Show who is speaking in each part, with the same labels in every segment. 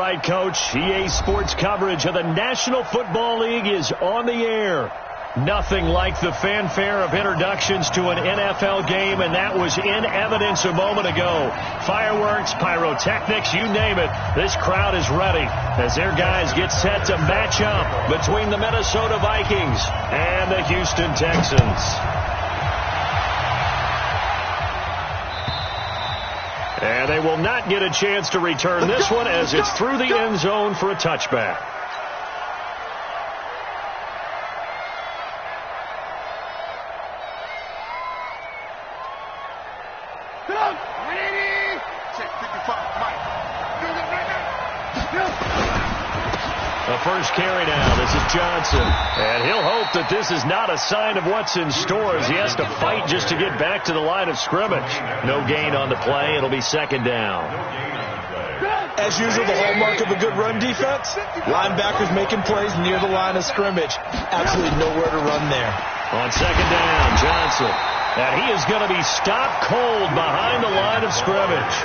Speaker 1: right, Coach. EA Sports coverage of the National Football League is on the air. Nothing like the fanfare of introductions to an NFL game, and that was in evidence a moment ago. Fireworks, pyrotechnics, you name it. This crowd is ready as their guys get set to match up between the Minnesota Vikings and the Houston Texans. And they will not get a chance to return this one as it's through the end zone for a touchback. The first carry now. This is Johnson. And he'll hope that this is not a sign of what's in store as he has to fight just to get back to the line of scrimmage. No gain on the play. It'll be second down.
Speaker 2: As usual, the hallmark of a good run defense, linebackers making plays near the line of scrimmage. Absolutely nowhere to run there.
Speaker 1: On second down, Johnson. And he is going to be stopped cold behind the line of scrimmage.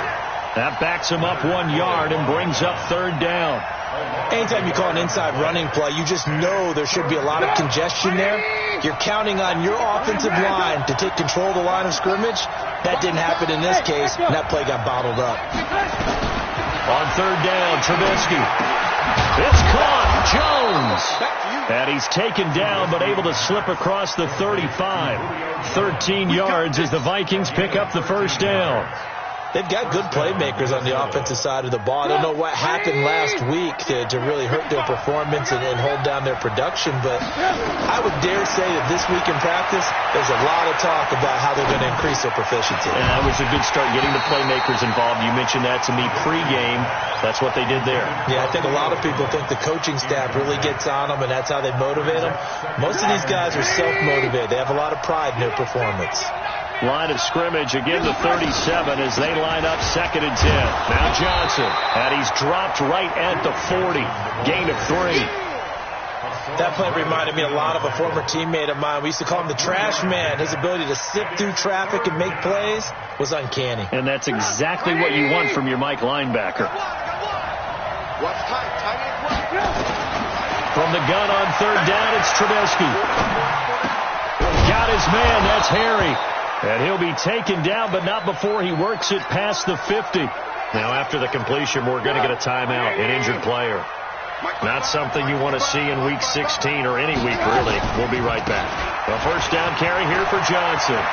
Speaker 1: That backs him up 1 yard and brings up third down.
Speaker 2: Anytime you call an inside running play, you just know there should be a lot of congestion there. You're counting on your offensive line to take control of the line of scrimmage. That didn't happen in this case, and that play got bottled up.
Speaker 1: On third down, Trubisky. It's caught. Jones. And he's taken down but able to slip across the 35. 13 yards as the Vikings pick up the first down.
Speaker 2: They've got good playmakers on the offensive side of the ball. I don't know what happened last week to really hurt their performance and hold down their production, but I would dare say that this week in practice, there's a lot of talk about how they're going to increase their proficiency.
Speaker 1: And that was a good start, getting the playmakers involved. You mentioned that to me pregame. That's what they did there.
Speaker 2: Yeah, I think a lot of people think the coaching staff really gets on them, and that's how they motivate them. Most of these guys are self-motivated. They have a lot of pride in their performance.
Speaker 1: Line of scrimmage, again the 37 as they line up second and 10. Now Johnson, and he's dropped right at the 40. Gain of 3.
Speaker 2: That play reminded me a lot of a former teammate of mine. We used to call him the trash man. His ability to sift through traffic and make plays was uncanny.
Speaker 1: And that's exactly what you want from your Mike linebacker. From the gun on third down, it's Trubisky. Got his man, that's Harry. And he'll be taken down, but not before he works it past the 50. Now, after the completion, we're going to get a timeout, an injured player. Not something you want to see in Week 16 or any week, really. We'll be right back. A first down carry here for Johnson.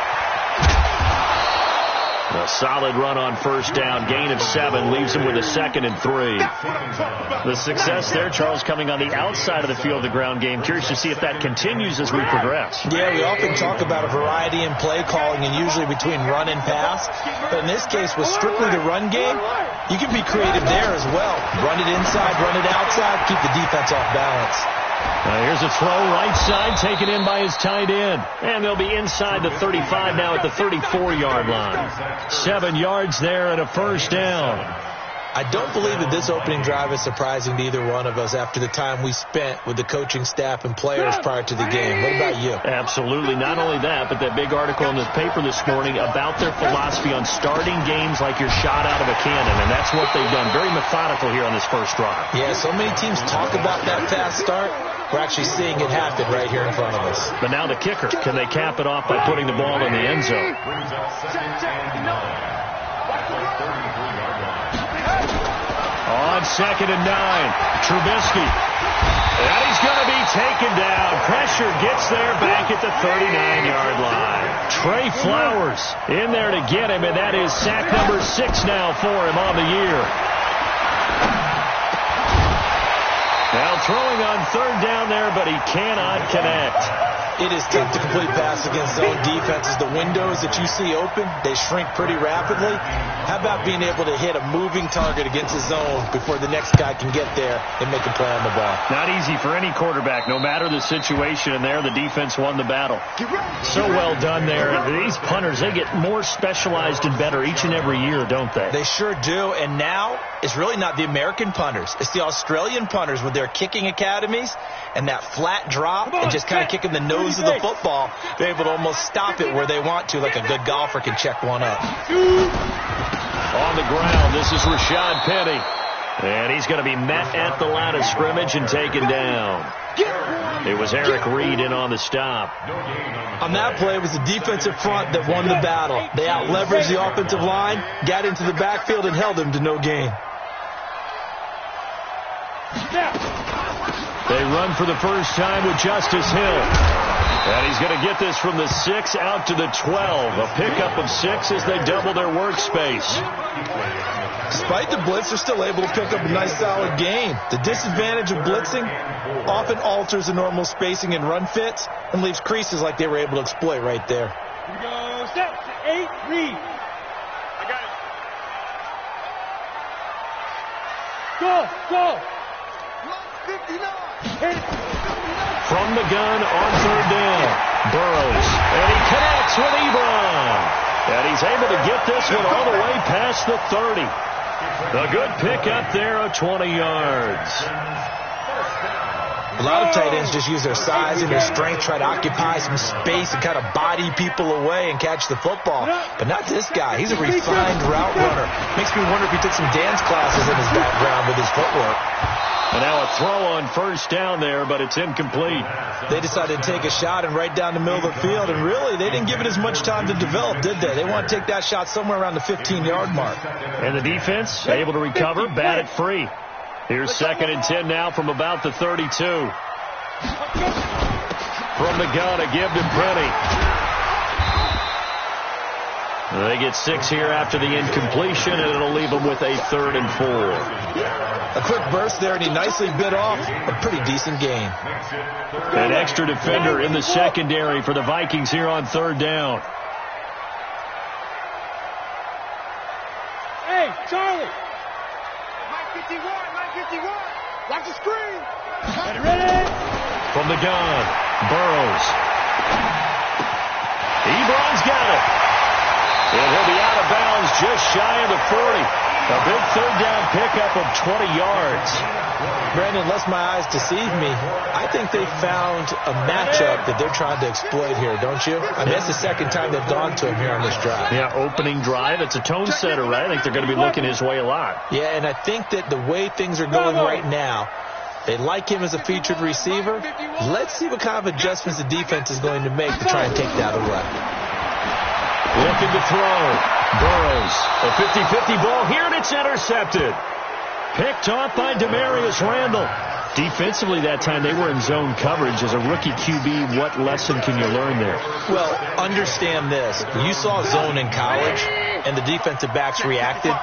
Speaker 1: A solid run on first down. Gain of 7 leaves him with a second and 3. The success there, Charles, coming on the outside of the field, the ground game. Curious to see if that continues as we progress.
Speaker 2: Yeah, we often talk about a variety in play calling and usually between run and pass. But in this case, with strictly the run game, you can be creative there as well. Run it inside, run it outside, keep the defense off balance.
Speaker 1: Here's a throw right side taken in by his tight end. And they'll be inside the 35 now at the 34-yard line. 7 yards there and a first down.
Speaker 2: I don't believe that this opening drive is surprising to either one of us after the time we spent with the coaching staff and players prior to the game. What about you?
Speaker 1: Absolutely. Not only that, but that big article in the paper this morning about their philosophy on starting games like you're shot out of a cannon, and that's what they've done. Very methodical here on this first drive.
Speaker 2: Yeah, so many teams talk about that fast start. We're actually seeing it happen right here in front of us.
Speaker 1: But now the kicker. Can they cap it off by putting the ball in the end zone? On second and 9, Trubisky. And he's going to be taken down. Pressure gets there back at the 39-yard line. Trey Flowers in there to get him, and that is sack number 6 now for him on the year. Now throwing on third down there, but he cannot connect.
Speaker 2: It is tough to complete pass against zone defenses. The windows that you see open, they shrink pretty rapidly. How about being able to hit a moving target against the zone before the next guy can get there and make a play on the ball?
Speaker 1: Not easy for any quarterback, no matter the situation. And there, the defense won the battle. So well done there. These punters, they get more specialized and better each and every year, don't they?
Speaker 2: They sure do. And now, it's really not the American punters. It's the Australian punters with their kicking academies and that flat drop and just kind of kicking the nose of the football. They're able to almost stop it where they want to, like a good golfer can check one up.
Speaker 1: On the ground, this is Rashad Penny. And he's going to be met at the line of scrimmage and taken down. It was Eric Reed in on the stop.
Speaker 2: On that play, it was the defensive front that won the battle. They out-leveraged the offensive line, got into the backfield, and held him to no gain.
Speaker 1: They run for the first time with Justice Hill. And he's going to get this from the 6 out to the 12. A pickup of 6 as they double their workspace.
Speaker 2: Despite the blitz, they're still able to pick up a nice solid gain. The disadvantage of blitzing often alters the normal spacing and run fits and leaves creases like they were able to exploit right there.
Speaker 3: Here we go. Set. 8, read. I got it. Go. 159.
Speaker 1: From the gun on third down. Burrows. And he connects with Ebron. And he's able to get this one all the way past the 30. A good pickup there of 20 yards.
Speaker 2: A lot of tight ends just use their size and their strength, try to occupy some space and kind of body people away and catch the football. But not this guy. He's a refined route runner. Makes me wonder if he took some dance classes in his background with his footwork.
Speaker 1: And now a throw on first down there, but it's incomplete.
Speaker 2: They decided to take a shot and right down the middle of the field, and really, they didn't give it as much time to develop, did they? They want to take that shot somewhere around the 15-yard mark.
Speaker 1: And the defense able to recover, bat it free. Here's 2nd and 10 now from about the 32. From the gun, a give to Penny. They get 6 here after the incompletion, and it'll leave them with a 3rd and 4.
Speaker 2: A quick burst there, and he nicely bit off a pretty decent gain.
Speaker 1: An extra defender in the secondary for the Vikings here on 3rd down.
Speaker 3: Hey, Charlie. Mike 51. Watch the screen. Ready?
Speaker 1: From the gun, Burrows. Ebron's got it. And he'll be out of bounds just shy of the 40. A big 3rd down pickup of 20 yards.
Speaker 2: Brandon, unless my eyes deceive me, I think they found a matchup that they're trying to exploit here, don't you? I mean, that's the 2nd time they've gone to him here on this drive.
Speaker 1: Yeah, opening drive. It's a tone setter, right? I think they're going to be looking his way a lot.
Speaker 2: Yeah, and I think that the way things are going right now, they like him as a featured receiver. Let's see what kind of adjustments the defense is going to make to try and take that away.
Speaker 1: Looking to throw. Burrows. A 50-50 ball here, and it's intercepted. Picked off by Demarius Randall. Defensively that time, they were in zone coverage. As a rookie QB, what lesson can you learn there?
Speaker 2: Well, understand this. You saw zone in college, and the defensive backs reacted,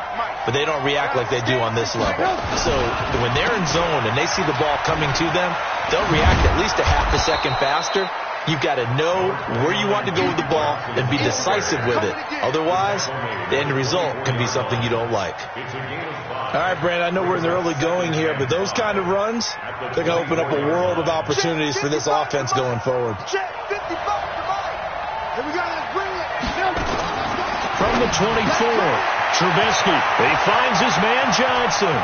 Speaker 2: but they don't react like they do on this level. So when they're in zone and they see the ball coming to them, they'll react at least a half a second faster. You've got to know where you want to go with the ball and be decisive with it. Otherwise, the end result can be something you don't like. All right, Brandon, I know we're in the early going here, but those kind of runs, they're going to open up a world of opportunities for this offense going forward.
Speaker 1: From the 24, Trubisky. He finds his man Johnson.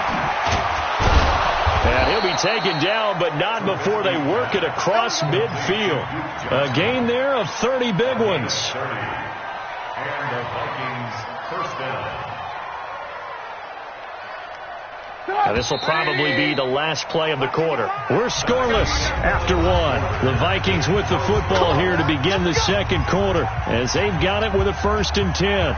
Speaker 1: And he'll be taken down, but not before they work it across midfield. A gain there of 30 big ones.
Speaker 4: And the Vikings first down.
Speaker 1: Now this will probably be the last play of the quarter. We're scoreless after 1. The Vikings with the football here to begin the 2nd quarter as they've got it with a 1st and 10.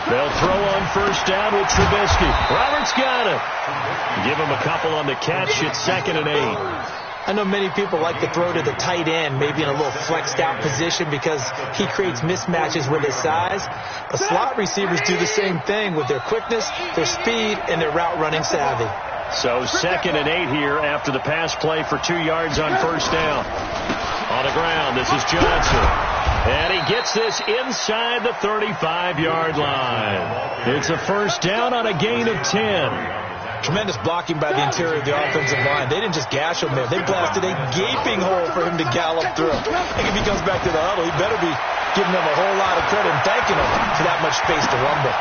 Speaker 1: They'll throw on first down with Trubisky. Roberts got it. Give him a couple on the catch. It's 2nd and 8.
Speaker 2: I know many people like to throw to the tight end, maybe in a little flexed out position because he creates mismatches with his size. But slot receivers do the same thing with their quickness, their speed, and their route running savvy.
Speaker 1: So 2nd and 8 here after the pass play for 2 yards on first down. On the ground, this is Johnson. And he gets this inside the 35-yard line. It's a first down on a gain of 10.
Speaker 2: Tremendous blocking by the interior of the offensive line. They didn't just gash him there. They blasted a gaping hole for him to gallop through. I think if he comes back to the huddle, he better be giving them a whole lot of credit and thanking them for that much space to rumble.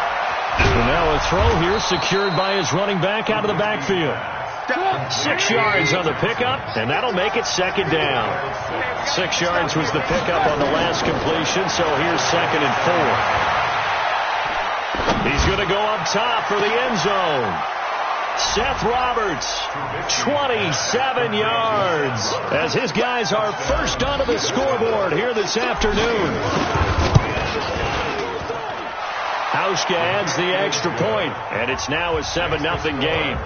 Speaker 1: And now a throw here secured by his running back out of the backfield. 6 yards on the pickup, and that'll make it second down. 6 yards was the pickup on the last completion, so here's 2nd and 4. He's going to go up top for the end zone. Seth Roberts, 27 yards, as his guys are first onto the scoreboard here this afternoon. Hauschka adds the extra point, and it's now a 7-0 game.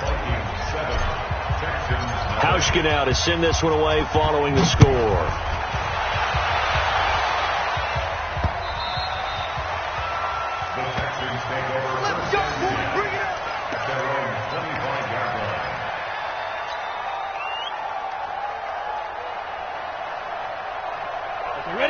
Speaker 1: Hauschka now to send this one away following the score.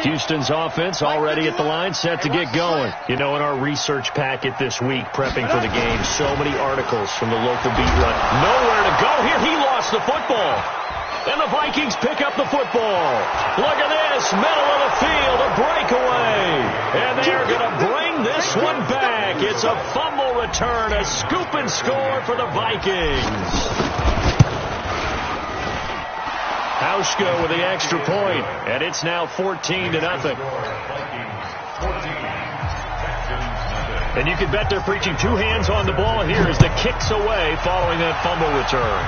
Speaker 1: Houston's offense already at the line, set to get going. You know, in our research packet this week, prepping for the game, so many articles from the local beat run. Nowhere to go here. He lost the football. And the Vikings pick up the football. Look at this, middle of the field, a breakaway. And they're going to bring this one back. It's a fumble return, a scoop and score for the Vikings. Hauschka with the extra point, and it's now 14-0. And you can bet they're preaching 2 hands on the ball here as the kick's away following that fumble return.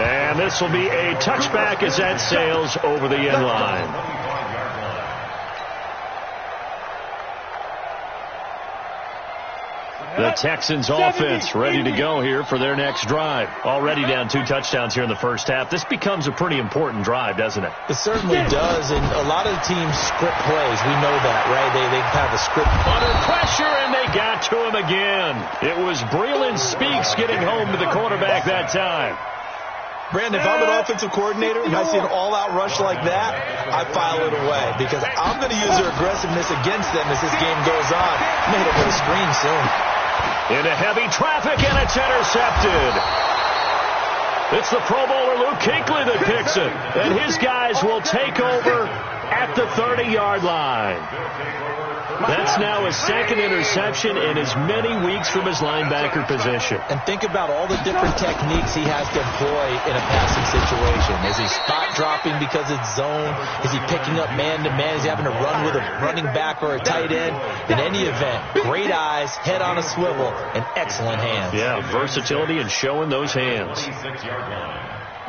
Speaker 1: And this will be a touchback as that sails over the end line. The Texans offense ready to go here for their next drive. Already down 2 touchdowns here in the first half. This becomes a pretty important drive, doesn't it?
Speaker 2: It certainly does, and a lot of teams script plays. We know that, right? They have a script.
Speaker 1: Under pressure, and they got to him again. It was Breland Speaks getting home to the quarterback that time.
Speaker 2: Brandon, if I'm an offensive coordinator and I see an all-out rush like that, I file it away because I'm going to use their aggressiveness against them as this game goes on. Made it with a screen soon.
Speaker 1: Into heavy traffic, and it's intercepted. It's the Pro Bowler Luke Kuechly that picks it, and his guys will take over at the 30-yard line. That's now his 2nd interception in as many weeks from his linebacker position.
Speaker 2: And think about all the different techniques he has to employ in a passing situation. Is he spot dropping because it's zone? Is he picking up man-to-man? Is he having to run with a running back or a tight end? In any event, great eyes, head on a swivel, and excellent hands.
Speaker 1: Yeah, versatility and showing those hands.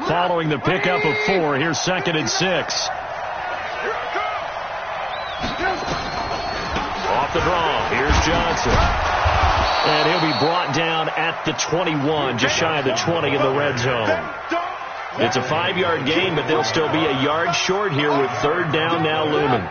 Speaker 1: Following the pickup of 4, here's 2nd and 6. Off the draw, here's Johnson. And he'll be brought down at the 21, just shy of the 20 in the red zone. It's a 5-yard gain, but they'll still be a yard short here with 3rd down now looming.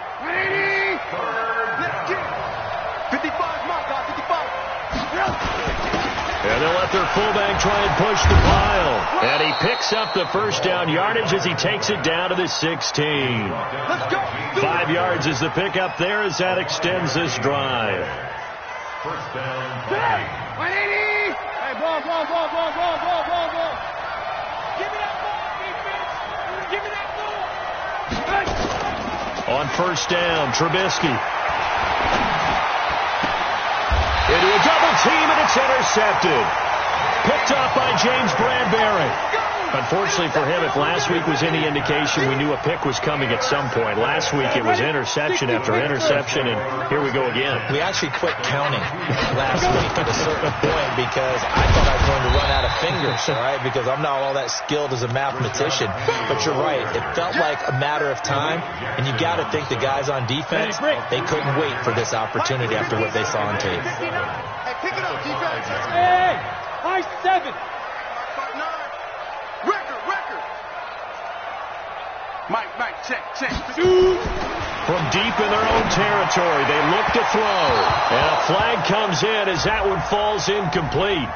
Speaker 1: And they'll let their fullback try and push the pile. And he picks up the first down yardage as he takes it down to the 16. 5 yards is the pickup there as that extends this drive.
Speaker 4: First down.
Speaker 3: Hey, ball. Give me that ball, defense. Give me that ball.
Speaker 1: On first down, Trubisky. Into a double team, and it's intercepted. Picked up by James Bradbury. Unfortunately for him, if last week was any indication, we knew a pick was coming at some point. Last week it was interception after interception, and here we go again.
Speaker 2: We actually quit counting last week at a certain point because I thought I was going to run out of fingers, all right, because I'm not all that skilled as a mathematician. But you're right. It felt like a matter of time, and you got to think the guys on defense, they couldn't wait for this opportunity after what they saw on tape.
Speaker 3: Hey, pick it up, defense. Hey, high 7. Mike, check.
Speaker 1: From deep in their own territory, they look to throw. And a flag comes in as that one falls incomplete.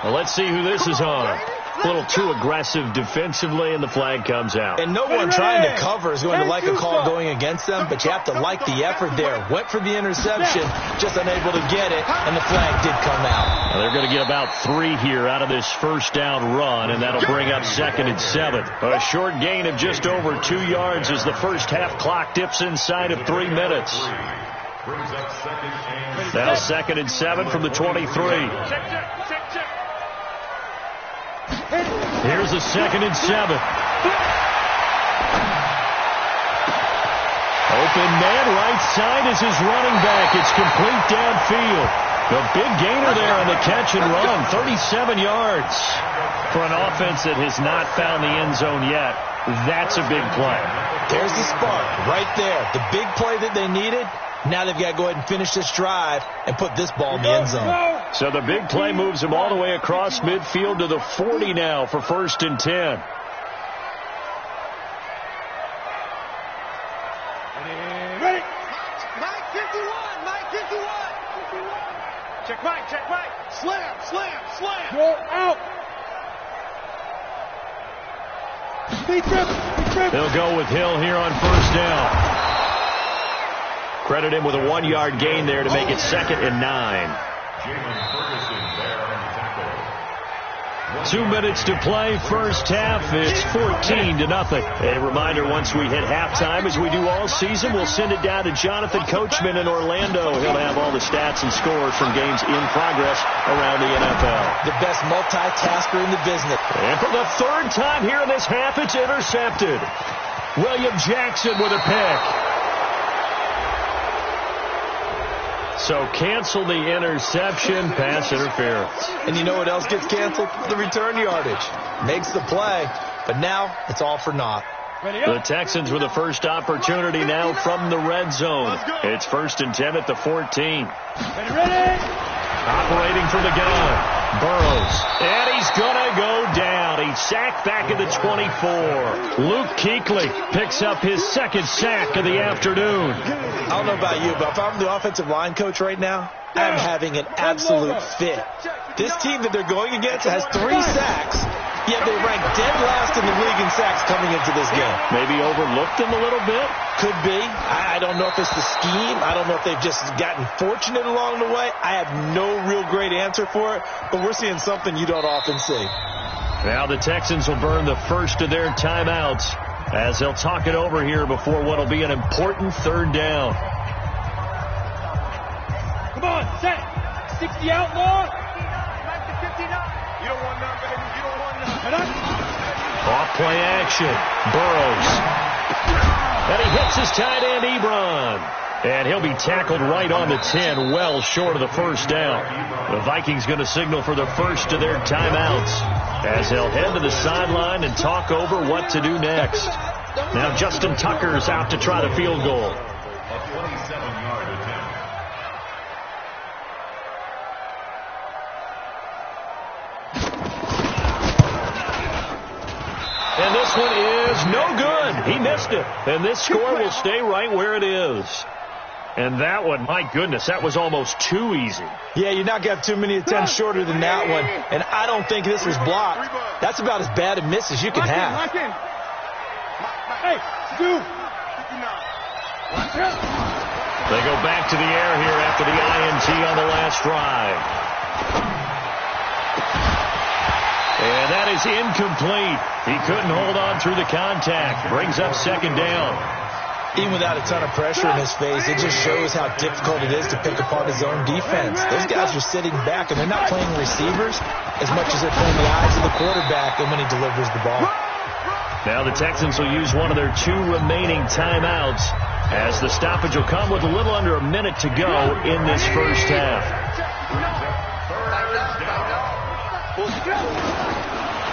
Speaker 1: Well, let's see who this is on. A little too aggressive defensively, and the flag comes out.
Speaker 2: And no one trying to cover is going to like a call going against them, but you have to like the effort there. Went for the interception, just unable to get it, and the flag did come out.
Speaker 1: Now they're going to get about 3 here out of this first down run, and that'll bring up 2nd and 7. A short gain of just over 2 yards as the first half clock dips inside of 3 minutes.
Speaker 4: Brings up second and
Speaker 1: Now 2nd and 7 from the 23. Here's a 2nd and 7. Open man, right side is his running back. It's complete downfield. The big gainer there on the catch and run, 37 yards. For an offense that has not found the end zone yet, that's a big play.
Speaker 2: There's the spark right there. The big play that they needed. Now they've got to go ahead and finish this drive and put this ball in the end zone.
Speaker 1: So the big play moves them all the way across midfield to the 40 now for 1st and 10.
Speaker 3: Ready? Mike 51. Mike 51. Check Mike. Check Mike. Slam. Slam. Slam. Go out. Speed trip.
Speaker 1: They'll go with Hill here on 1st down. Credit him with a 1-yard gain there to make it 2nd and 9. 2 minutes to play, first half. It's 14-0. A reminder, once we hit halftime, as we do all season, we'll send it down to Jonathan Coachman in Orlando. He'll have all the stats and scores from games in progress around the NFL.
Speaker 2: The best multitasker in the business.
Speaker 1: And for the 3rd time here in this half, it's intercepted. William Jackson with a pick. So cancel the interception, pass interference.
Speaker 2: And you know what else gets canceled? The return yardage. Makes the play, but now it's all for naught.
Speaker 1: The Texans with the first opportunity now from the red zone. It's 1st and 10 at the 14.
Speaker 3: Ready?
Speaker 1: Operating from the gun. Burrows. And he's going to go down. He's sacked back at the 24. Luke Kuechly picks up his 2nd sack of the afternoon.
Speaker 2: I don't know about you, but if I'm the offensive line coach right now, I'm having an absolute fit. This team that they're going against has 3 sacks, yet they rank dead last in the league in sacks coming into this game.
Speaker 1: Maybe overlooked them a little bit?
Speaker 2: Could be. I don't know if it's the scheme. I don't know if they've just gotten fortunate along the way. I have no real great answer for it, but we're seeing something you don't often see.
Speaker 1: Now the Texans will burn the first of their timeouts as they'll talk it over here before what will be an important 3rd down.
Speaker 3: Come on, set. 60 outlaw. 59. You don't want none, baby. You don't want none.
Speaker 1: Off play action. Burrows. And he hits his tight end, Ebron. And he'll be tackled right on the 10, well short of the 1st down. The Vikings going to signal for the first of their timeouts as they'll head to the sideline and talk over what to do next. Now Justin Tucker's out to try the field goal.
Speaker 4: a 27-yard attempt.
Speaker 1: And this one is no good. He missed it. And this score will stay right where it is. And that one, my goodness, that was almost too easy.
Speaker 2: Yeah, you're not going to have too many attempts shorter than that one. And I don't think this was blocked. That's about as bad a miss as you can have.
Speaker 3: Hey, do.
Speaker 1: They go back to the air here after the INT on the last drive. And that is incomplete. He couldn't hold on through the contact. Brings up 2nd down.
Speaker 2: Even without a ton of pressure in his face, it just shows how difficult it is to pick apart his own defense. Those guys are sitting back, and they're not playing receivers as much as they're playing the eyes of the quarterback and when he delivers the ball.
Speaker 1: Now the Texans will use one of their 2 remaining timeouts as the stoppage will come with a little under a minute to go in this first half.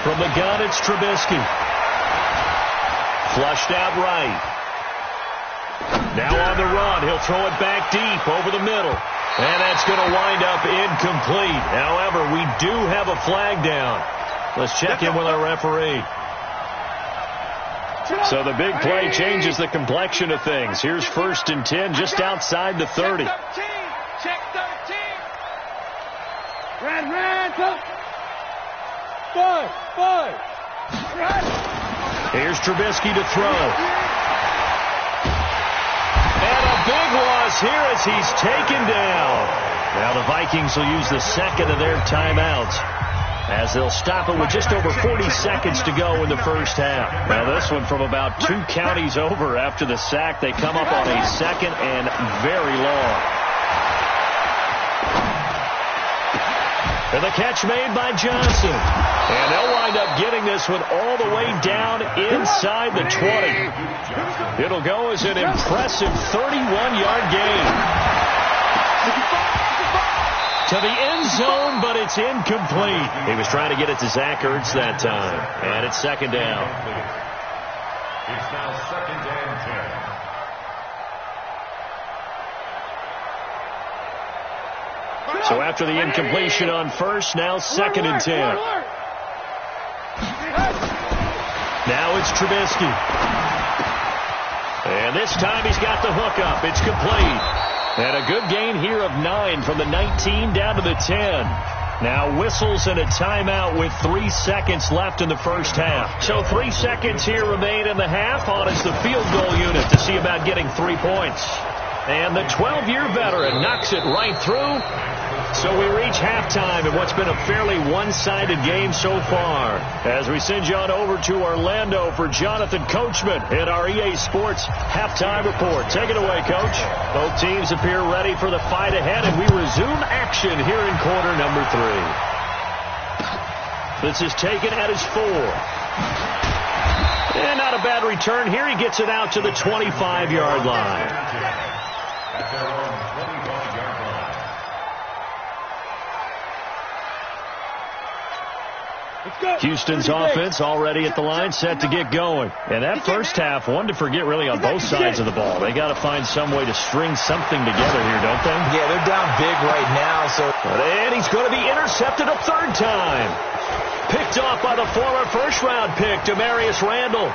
Speaker 1: From the gun, it's Trubisky. Flushed out right. Now on the run, he'll throw it back deep over the middle. And that's going to wind up incomplete. However, we do have a flag down. Let's check in with our referee. So the big play changes the complexion of things. Here's 1st and 10 just outside the 30.
Speaker 3: Check 13. Ran. 5. Run.
Speaker 1: Here's Trubisky to throw. And a big loss here as he's taken down. Now the Vikings will use the 2nd of their timeouts. as they'll stop it with just over 40 seconds to go in the first half. Now this one from about 2 counties over after the sack. They come up on a second and very long. And the catch made by Johnson. And they'll wind up getting this one all the way down inside the 20. It'll go as an impressive 31-yard gain. To the end zone, but it's incomplete. He was trying to get it to Zach Ertz that time. And it's second down.
Speaker 4: It's now second and 10.
Speaker 1: So after the incompletion on first, now second and 10. Now it's Trubisky. And this time he's got the hook up. It's complete. And a good gain here of 9 from the 19 down to the 10. Now whistles and a timeout with 3 seconds left in the first half. So 3 seconds here remain in the half. On is the field goal unit to see about getting 3 points. And the 12-year veteran knocks it right through. So we reach halftime in what's been a fairly one-sided game so far. As we send you on over to Orlando for Jonathan Coachman in our EA Sports halftime report. Take it away, Coach. Both teams appear ready for the fight ahead, and we resume action here in quarter number 3. This is taken at his 4. And not a bad return here. He gets it out to the 25-yard line.
Speaker 4: At their own 25-yard line.
Speaker 1: Houston's offense already at the line, set to get going. And that first half, one to forget really on both sides of the ball. They got to find some way to string something together here, don't they?
Speaker 2: Yeah, they're down big right now.
Speaker 1: And he's going to be intercepted a third time. Picked off by the former first-round pick, Demarius Randall.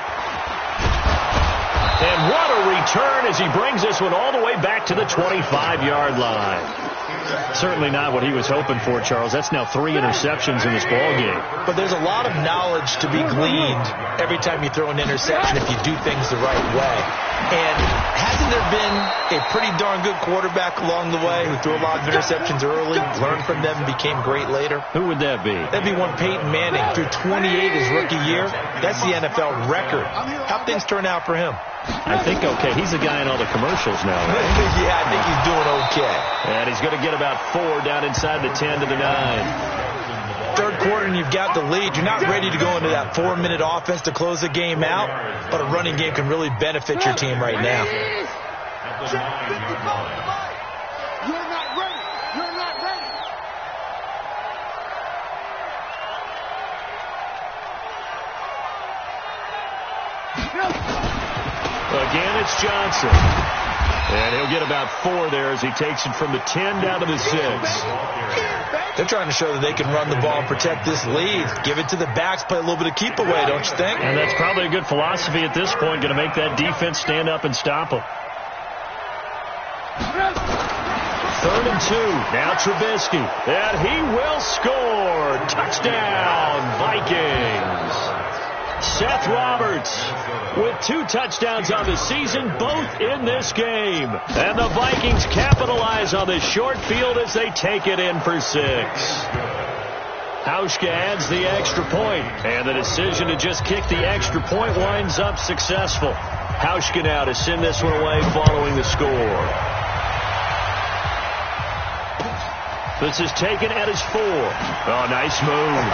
Speaker 1: And what a return as he brings this one all the way back to the 25-yard line. Certainly not what he was hoping for, Charles. That's now 3 interceptions in this ball game.
Speaker 2: But there's a lot of knowledge to be gleaned every time you throw an interception if you do things the right way. And hasn't there been a pretty darn good quarterback along the way who threw a lot of interceptions early, learned from them, and became great later?
Speaker 1: Who would that be?
Speaker 2: That'd be one Peyton Manning. Threw 28 his rookie year. That's the NFL record. How'd things turn out for him?
Speaker 1: I think okay. He's the guy in all the commercials now, right?
Speaker 2: Yeah, I think he's doing okay.
Speaker 1: And he's going to get about 4 down inside the 10 to the 9.
Speaker 2: Third quarter and you've got the lead. You're not ready to go into that 4-minute offense to close the game out, but a running game can really benefit your team right now.
Speaker 3: You're not ready. You're not ready.
Speaker 1: Again, it's Johnson. And he'll get about 4 there as he takes it from the 10 down to the 6.
Speaker 2: They're trying to show that they can run the ball and protect this lead. Give it to the backs, play a little bit of keep away, don't you think?
Speaker 1: And that's probably a good philosophy at this point, going to make that defense stand up and stop them. 3rd and 2. Now Trubisky. And he will score. Touchdown, Vikings. Seth Roberts with 2 touchdowns on the season, both in this game. And the Vikings capitalize on the short field as they take it in for 6. Hauschka adds the extra point, and the decision to just kick the extra point winds up successful. Hauschka now to send this one away following the score. This is taken at his 4. Oh, nice move.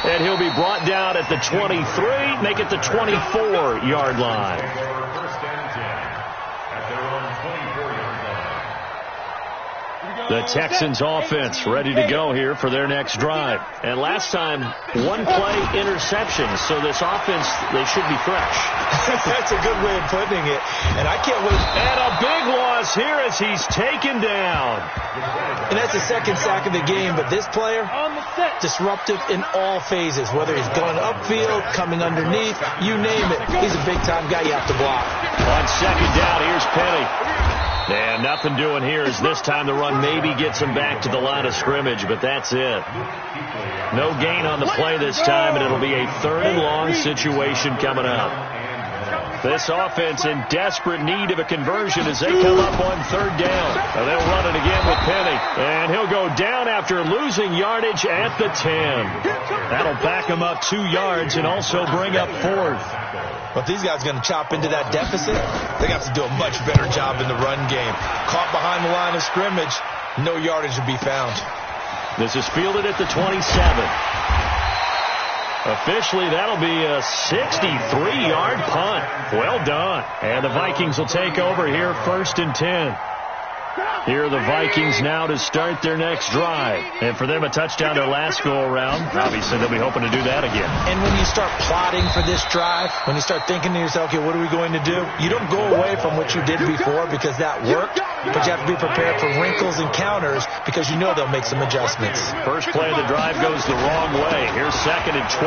Speaker 1: And he'll be brought down at the 23, make it the 24-yard line.
Speaker 4: First and 10 at their own 24-yard line.
Speaker 1: The Texans offense ready to go here for their next drive. And last time, 1-play interception. So this offense, they should be fresh.
Speaker 2: That's a good way of putting it. And I can't wait.
Speaker 1: And a big loss here as he's taken down.
Speaker 2: And that's the second sack of the game. But this player, disruptive in all phases. Whether he's going upfield, coming underneath, you name it. He's a big-time guy you have to block.
Speaker 1: On second down, here's Penny. And nothing doing here as this time the run maybe gets him back to the line of scrimmage, but that's it. No gain on the play this time, and it'll be a 3rd and long situation coming up. This offense in desperate need of a conversion as they come up on third down. And they'll run it again with Penny. And he'll go down after losing yardage at the 10. That'll back him up 2 yards and also bring up fourth.
Speaker 2: But these guys are going to chop into that deficit. They got to do a much better job in the run game. Caught behind the line of scrimmage, no yardage to be found.
Speaker 1: This is fielded at the 27. Officially, that'll be a 63-yard punt. Well done. And the Vikings will take over here, 1st and 10. Here are the Vikings now to start their next drive. And for them, a touchdown their last go-around. Obviously, they'll be hoping to do that again.
Speaker 2: And when you start plotting for this drive, when you start thinking to yourself, okay, what are we going to do? You don't go away from what you did before because that worked, but you have to be prepared for wrinkles and counters because you know they'll make some adjustments.
Speaker 1: First play of the drive goes the wrong way. Here's 2nd and 12.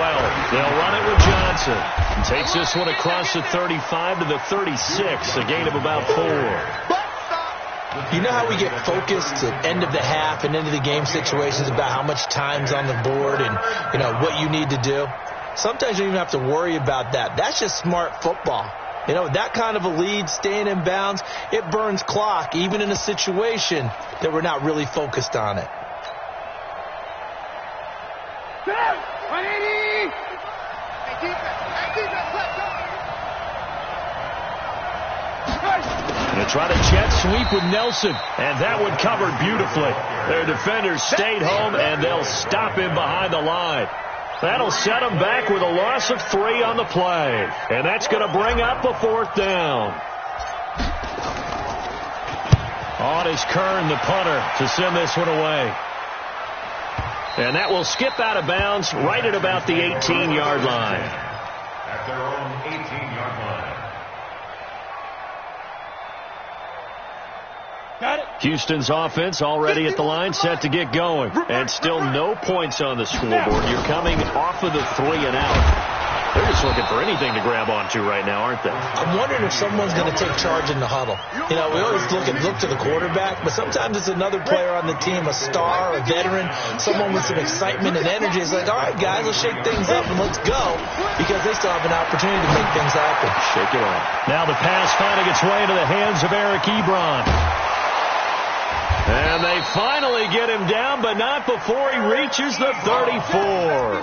Speaker 1: They'll run it with Johnson. And takes this one across the 35 to the 36, a gain of about 4.
Speaker 2: You know how we get focused at end of the half and into the game situations about how much time's on the board and, you know, what you need to do? Sometimes you don't even have to worry about that. That's just smart football. You know, that kind of a lead, staying in bounds, it burns clock, even in a situation that we're not really focused on it.
Speaker 3: 180!
Speaker 1: Going to try to jet sweep with Nelson, and that one covered beautifully. Their defenders stayed home, and they'll stop him behind the line. That'll set him back with a loss of 3 on the play, and that's going to bring up a 4th down. On is Kern, the punter, to send this one away. And that will skip out of bounds right at about the 18-yard line.
Speaker 4: At their own 18-yard line.
Speaker 1: Houston's offense already at the line, set to get going. And still no points on the scoreboard. You're coming off of the 3 and out. They're just looking for anything to grab onto right now, aren't they?
Speaker 2: I'm wondering if someone's going to take charge in the huddle. You know, we always look to the quarterback, but sometimes it's another player on the team, a star, a veteran, someone with some excitement and energy. It's like, all right, guys, let's shake things up and let's go, because they still have an opportunity to make things happen.
Speaker 1: Shake it off. Now the pass finding its way into the hands of Eric Ebron. And they finally get him down, but not before he reaches the 34.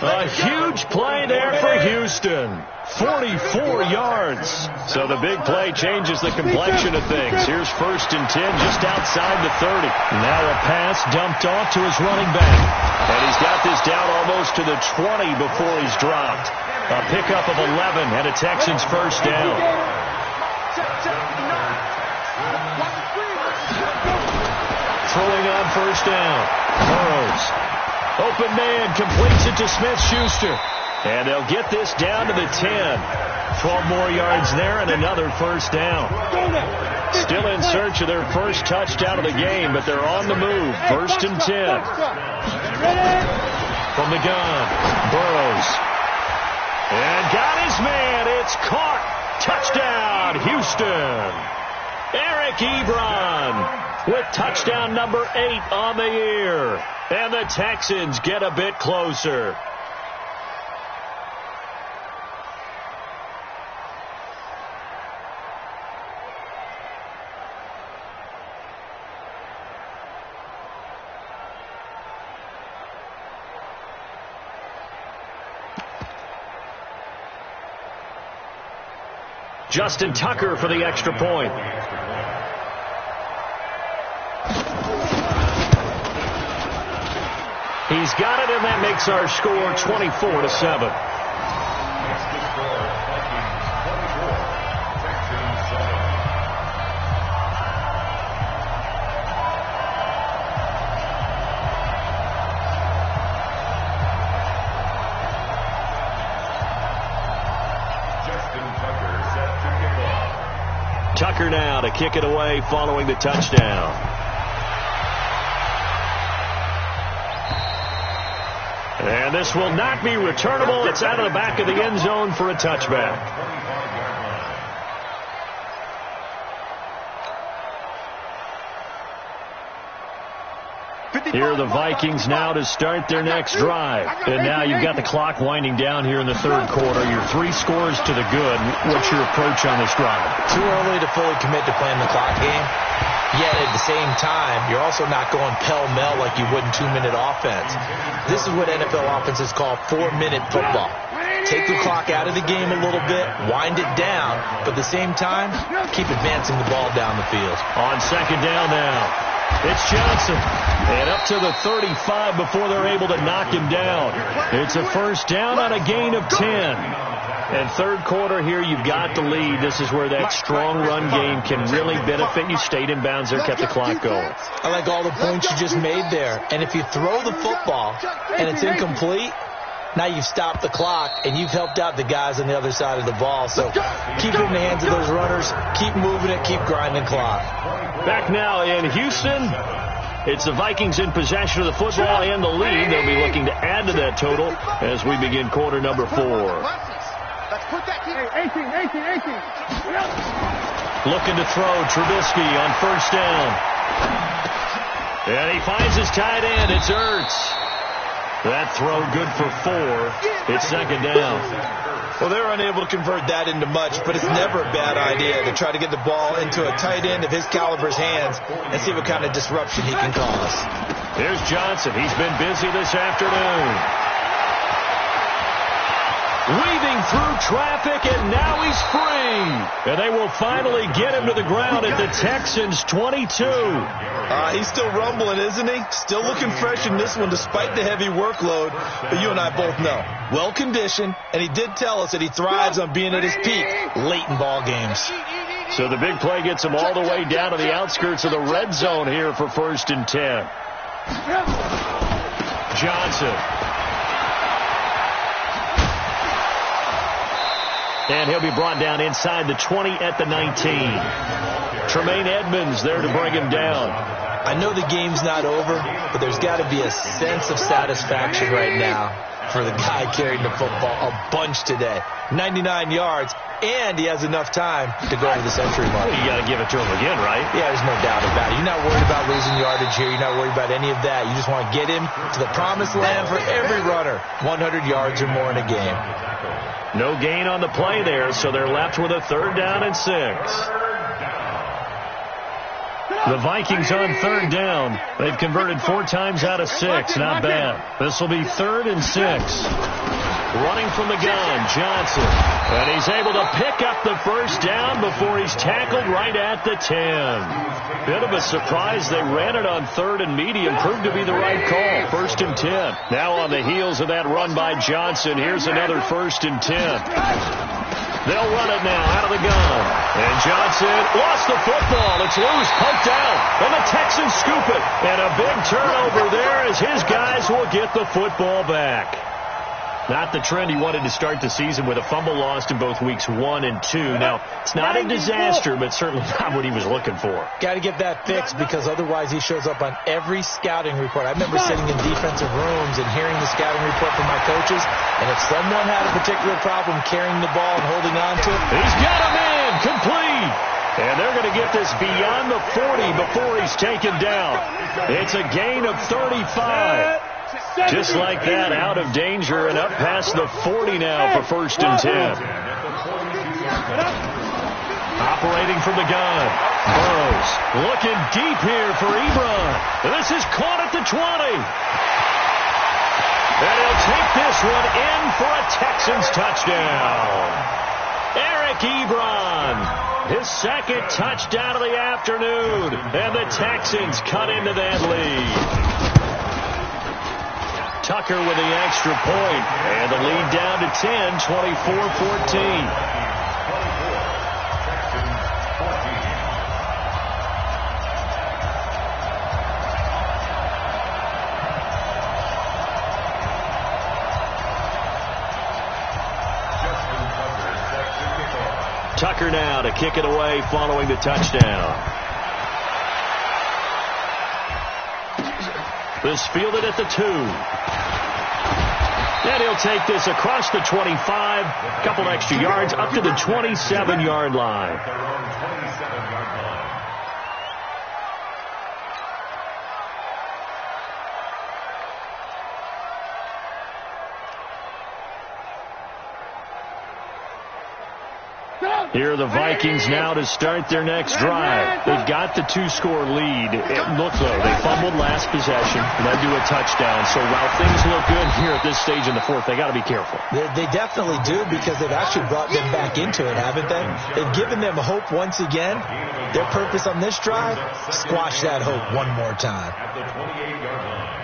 Speaker 1: A huge play there for Houston. 44 yards. So the big play changes the complexion of things. Here's 1st and 10 just outside the 30. Now a pass dumped off to his running back. And he's got this down almost to the 20 before he's dropped. A pickup of 11 and a Texans 1st down. Throwing on 1st down. Burrows. Open man completes it to Smith-Schuster. And they'll get this down to the 10. 12 more yards there and another 1st down. Still in search of their first touchdown of the game, but they're on the move. 1st and 10. From the gun, Burrows. And got his man. It's caught. Touchdown, Houston. Eric Ebron with touchdown number 8 on the year. And the Texans get a bit closer. Justin Tucker for the extra point. He's got it, and that makes our score 24-7. Tucker now to kick it away following the touchdown. And this will not be returnable. It's out of the back of the end zone for a touchback. Here are the Vikings now to start their next drive. And now you've got the clock winding down here in the third quarter. You're 3 scores to the good. What's your approach on this drive?
Speaker 2: Too early to fully commit to playing the clock game. Yet at the same time, you're also not going pell-mell like you would in 2-minute offense. This is what NFL offenses call 4-minute football. Take the clock out of the game a little bit, wind it down, but at the same time, keep advancing the ball down the field.
Speaker 1: On second down now, it's Johnson. And up to the 35 before they're able to knock him down. It's a first down on a gain of 10. And third quarter here, you've got the lead. This is where that strong run game can really benefit you. Stayed in bounds there, kept the clock going.
Speaker 2: I like all the points you just made there. And if you throw the football and it's incomplete, now you've stopped the clock and you've helped out the guys on the other side of the ball. So keep it in the hands of those runners. Keep moving it. Keep grinding clock.
Speaker 1: Back now in Houston. It's the Vikings in possession of the football and the lead. They'll be looking to add to that total as we begin quarter number 4. Looking to throw, Trubisky on first down. And he finds his tight end. It's Ertz. That throw good for 4. It's second down.
Speaker 2: Well, they're unable to convert that into much, but it's never a bad idea to try to get the ball into a tight end of his caliber's hands and see what kind of disruption he can cause.
Speaker 1: Here's Johnson. He's been busy this afternoon. Weaving through traffic, and now he's free. And they will finally get him to the ground at the Texans' 22.
Speaker 2: He's still rumbling, isn't he? Still looking fresh in this one despite the heavy workload. But you and I both know, well-conditioned, and he did tell us that he thrives on being at his peak late in ball games.
Speaker 1: So the big play gets him all the way down to the outskirts of the red zone here for first and 10. Johnson. And he'll be brought down inside the 20 at the 19. Tremaine Edmonds there to bring him down.
Speaker 2: I know the game's not over, but there's got to be a sense of satisfaction right now for the guy carrying the football a bunch today. 99 yards, and he has enough time to go to the century mark.
Speaker 1: Well, you got to give it to him again, right?
Speaker 2: Yeah, there's no doubt about it. You're not worried about losing yardage here. You're not worried about any of that. You just want to get him to the promised land for every runner. 100 yards or more in a game.
Speaker 1: No gain on the play there, so they're left with a third down and 6. The Vikings on third down. They've converted 4 times out of 6. Not bad. This will be 3rd and 6. Running from the gun, Johnson. And he's able to pick up the first down before he's tackled right at the 10. Bit of a surprise. They ran it on 3rd and medium. Proved to be the right call. 1st and 10. Now on the heels of that run by Johnson, here's another 1st and 10. They'll run it now out of the gun. And Johnson lost the football. It's loose, poked out. And the Texans scoop it. And a big turnover there as his guys will get the football back. Not the trend he wanted to start the season with a fumble lost in both weeks 1 and 2. Now, it's not a disaster, but certainly not what he was looking for.
Speaker 2: Got to get that fixed because otherwise he shows up on every scouting report. I remember sitting in defensive rooms and hearing the scouting report from my coaches, and if someone had a particular problem carrying the ball and holding on to it,
Speaker 1: he's got him in, complete. And they're going to get this beyond the 40 before he's taken down. It's a gain of 35. Just like that, out of danger and up past the 40 now for 1st and 10. Operating from the gun. Burrows looking deep here for Ebron. This is caught at the 20. And he'll take this one in for a Texans touchdown. Eric Ebron, his 2nd touchdown of the afternoon. And the Texans cut into that lead. Tucker with the extra point, and the lead down to 10, 24-14. Tucker now to kick it away following the touchdown. This fielded at the 2. And he'll take this across the 25, a couple extra yards, up to the 27-yard line. Here are the Vikings now to start their next drive. They've got the 2-score lead. Look, though, they fumbled last possession, led to a touchdown. So while things look good here at this stage in the fourth, they got to be careful.
Speaker 2: They definitely do, because they've actually brought them back into it, haven't they? They've given them hope once again. Their purpose on this drive, squash that hope one more time.
Speaker 4: At the 28-yard line.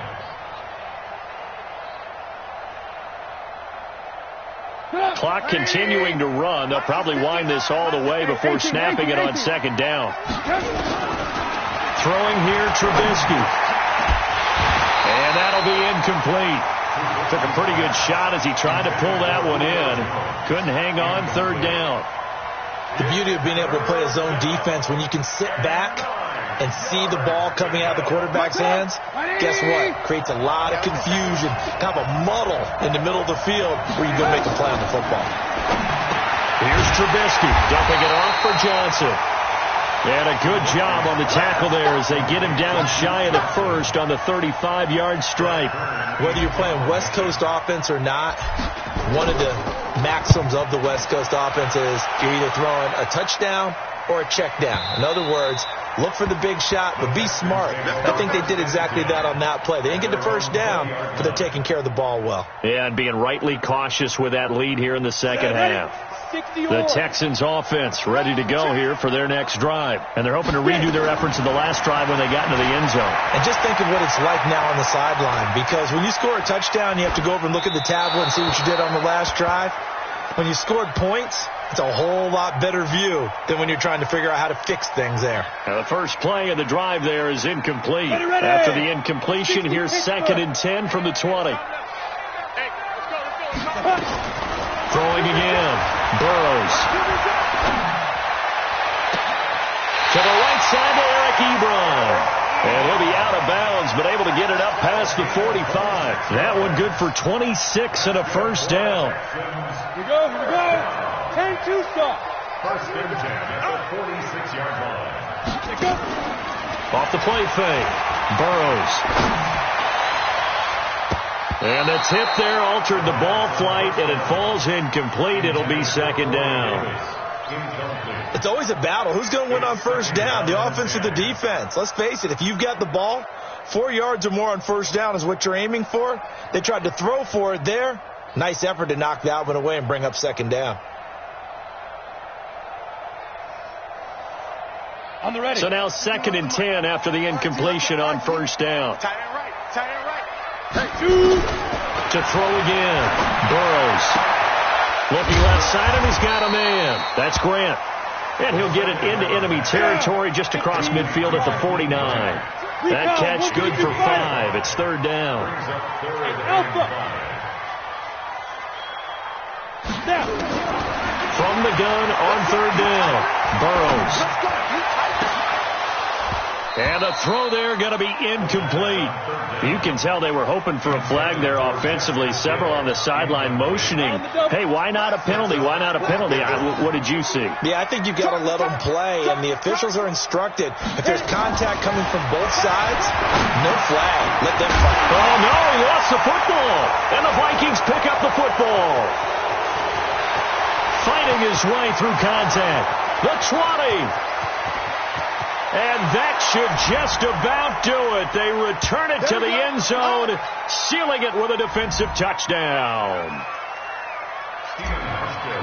Speaker 1: Clock continuing to run. They'll probably wind this all the way before snapping it on second down. Throwing here, Trubisky. And that'll be incomplete. Took a pretty good shot as he tried to pull that one in. Couldn't hang on third down.
Speaker 2: The beauty of being able to play a zone defense, when you can sit back and see the ball coming out of the quarterback's hands, guess what? Creates a lot of confusion, kind of a muddle in the middle of the field where you go make a play on the football.
Speaker 1: Here's Trubisky dumping it off for Johnson. And a good job on the tackle there as they get him down shy of the first on the 35-yard stripe.
Speaker 2: Whether you're playing West Coast offense or not, one of the maxims of the West Coast offense is you're either throwing a touchdown or a check down. In other words, look for the big shot, but be smart. I think they did exactly that on that play. They didn't get the first down, but they're taking care of the ball well.
Speaker 1: Yeah, and being rightly cautious with that lead here in the second half. The Texans offense ready to go here for their next drive. And they're hoping to redo their efforts in the last drive when they got into the end zone.
Speaker 2: And just think of what it's like now on the sideline, because when you score a touchdown, you have to go over and look at the tablet and see what you did on the last drive. When you scored points, it's a whole lot better view than when you're trying to figure out how to fix things there.
Speaker 1: Now the first play of the drive there is incomplete. After the incompletion, here's 2nd and 10 from the 20. Throwing again. Burrows. To the right side to Eric Ebron. And he'll be out of bounds, but able to get it up past the 45. That one good for 26 and a first down.
Speaker 3: Here we go. 10-2 stop.
Speaker 4: First and 10 at the 46-yard line.
Speaker 1: Off the play fake. Burrows. And the tip there altered the ball flight, and it falls incomplete. It'll be second down.
Speaker 2: It's always a battle. Who's going to win on first down, the offense or the defense? Let's face it, if you've got the ball, 4 yards or more on first down is what you're aiming for. They tried to throw for it there. Nice effort to knock that one away and bring up second down.
Speaker 3: On the ready.
Speaker 1: So now 2nd and 10 after the incompletion on first down.
Speaker 3: Tight end right.
Speaker 1: To throw again. Burrows. Looking left side, and he's got a man. That's Grant. And he'll get it into enemy territory just across midfield at the 49. That catch good for 5. It's third down. From the gun on third down. Burrows. And a throw there going to be incomplete. You can tell they were hoping for a flag there offensively. Several on the sideline motioning, hey, why not a penalty? Why not a penalty? What did you see?
Speaker 2: Yeah, I think you've got to let them play, and the officials are instructed. If there's contact coming from both sides, no flag. Let them fight.
Speaker 1: Oh, no, he lost the football. And the Vikings pick up the football. Fighting his way through contact. The 20. And that should just about do it. They return it to the end zone, sealing it with a defensive touchdown.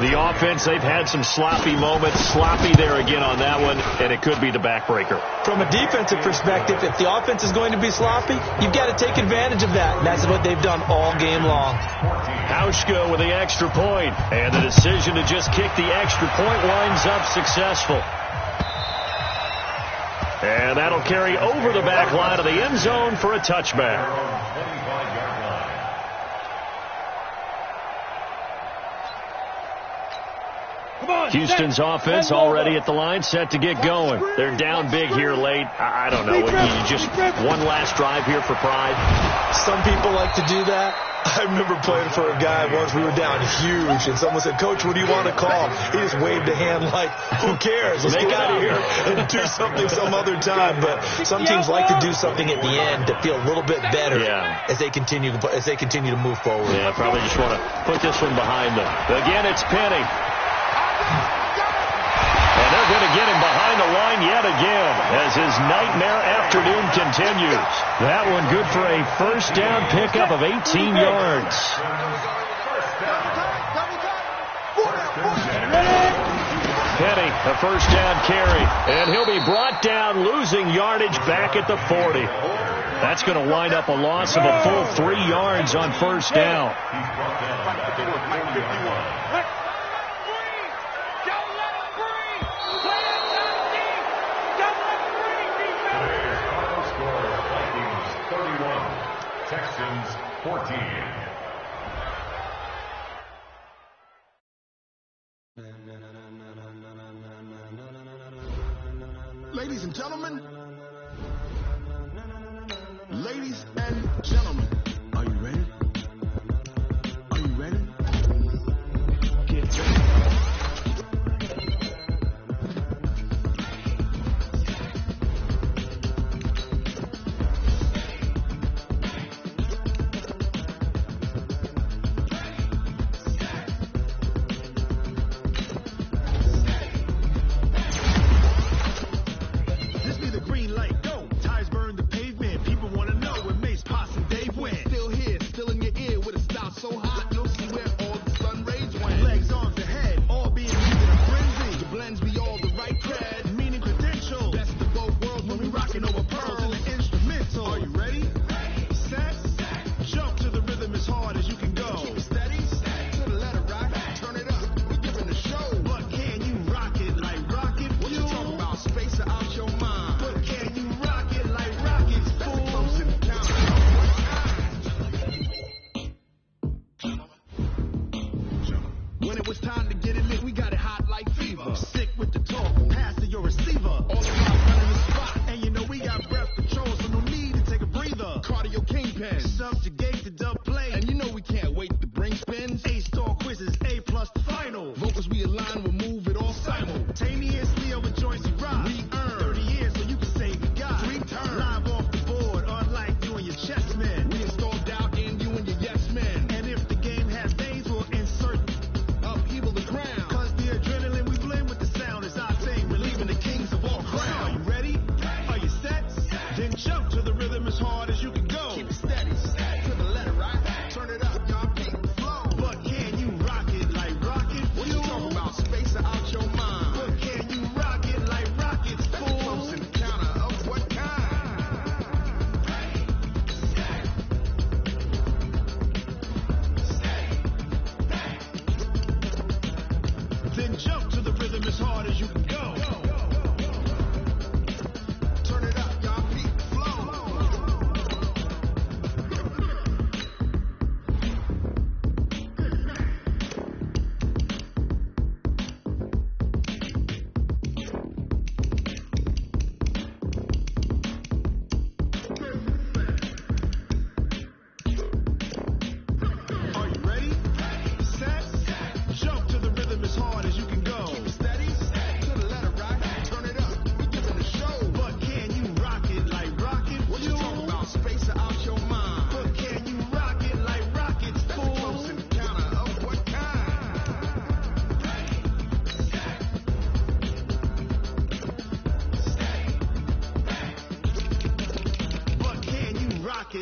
Speaker 1: The offense, they've had some sloppy moments. Sloppy there again on that one, and it could be the backbreaker.
Speaker 2: From a defensive perspective, if the offense is going to be sloppy, you've got to take advantage of that. And that's what they've done all game long.
Speaker 1: Hauschka with the extra point, and the decision to just kick the extra point winds up successful. And that'll carry over the back line of the end zone for a touchback. Houston's offense already at the line, set to get going. They're down big here late. I don't know. You just one last drive here for pride.
Speaker 2: Some people like to do that. I remember playing for a guy once. We were down huge, and someone said, "Coach, what do you want to call?" He just waved a hand like, "Who cares? Let's get out of here and do something some other time." But some teams like to do something at the end to feel a little bit better as they continue to move forward.
Speaker 1: Yeah, probably just want to put this one behind them. Again, it's Penny. going to get him behind the line yet again as his nightmare afternoon continues. That one good for a first down pickup of 18 yards. Penny, a first down carry, and he'll be brought down, losing yardage back at the 40. That's going to wind up a loss of a full 3 yards on first down.
Speaker 4: Texans 14.
Speaker 5: Ladies and gentlemen, ladies and gentlemen, are you ready? Are you ready? Get ready.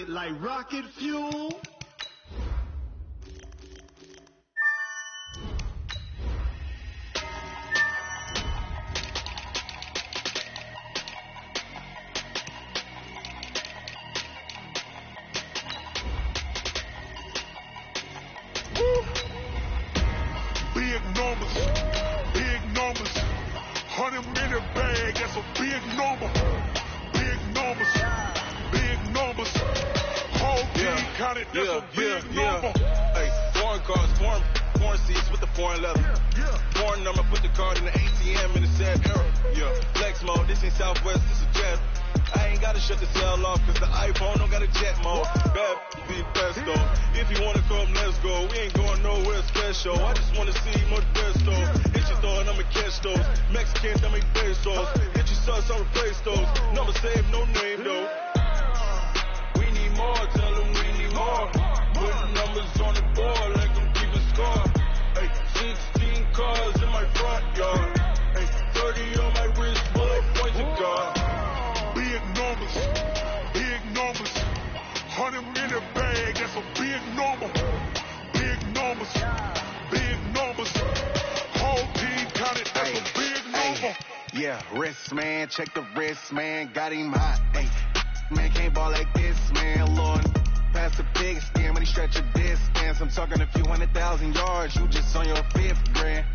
Speaker 3: Like rocket fuel.
Speaker 5: Big numbers, 100-minute bag, that's a big number. Big numbers, whole team counted, that's a big number.
Speaker 6: Hey, foreign cars, foreign seats with the foreign leather. Foreign number, put the card in the ATM in the sad era. Yeah, flex mode, this ain't Southwest, this is Jazz. I ain't gotta shut the cell off, cause the iPhone don't got a jet mode. Bad be best though. If you wanna come, let's go. We ain't going nowhere special. I just wanna see more best though. Hit your thought, I'ma catch those. Mexicans, I make pesos. Hit your sus, I'll replace those. Number save, no name though. We need more, tell them we need more. Put numbers on the board, like I'm keeping score. Hey, 16 cars in my front yard. Hey, 30
Speaker 7: this, man. Check the wrist, man. Got him hot. Hey, man, can't ball like this, man. Lord, pass the big skin when he stretch a distance. I'm talking a few 100,000 yards. You just on your 5th grand.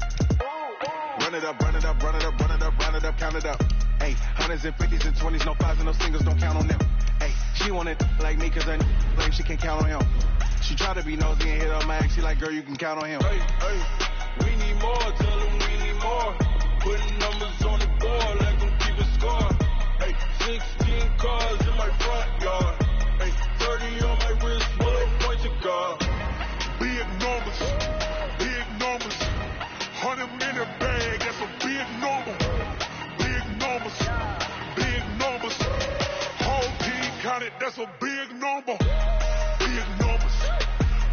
Speaker 7: Run it up, run it up, run it up, run it up, run it up, count it up. Hey, hundreds and 50s and 20s, no 5s and no singles, don't count on them. Hey, she want it like me cause her blame she can't count on him. She try to be nosy and hit up my ex, she like, girl, you can count on him.
Speaker 6: Hey, we need more, tell them we need more. Putting numbers on the board like I'm keeping score. Hey, 16 cars in my front yard. Hey, 30 on my wrist, bullet point to guard.
Speaker 5: Big numbers, big numbers. 100-minute bag, that's a big number. Big numbers, big numbers. Whole team counted, that's a big number. Big numbers,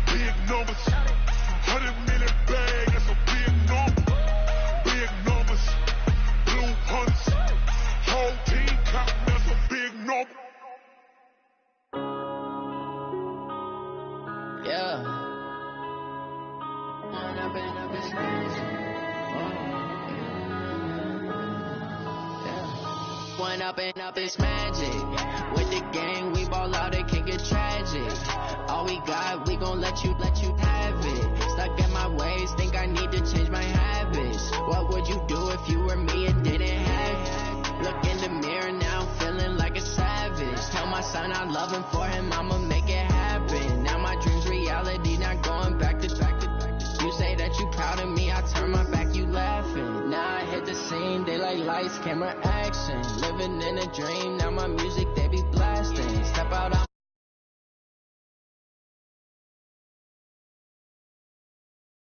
Speaker 5: big numbers. 100-minute bag, that's a big number. Big numbers, blue hunts. Whole team counting, that's a big number.
Speaker 8: Yeah. One up and up is magic. With the gang, we ball out, it can get tragic. All we got, we gon' let you have it. Stuck in my ways, think I need to change my habits. What would you do if you were me and didn't have it? Look in the mirror now, feeling like a savage. Tell my son I love him, for him I'ma make it happen. Now my dream's reality, not going back to. You say that you proud of me, I turn my back, you laughing. Now I the scene, they like lights, camera, action. Living in a dream, now my music, they be blasting.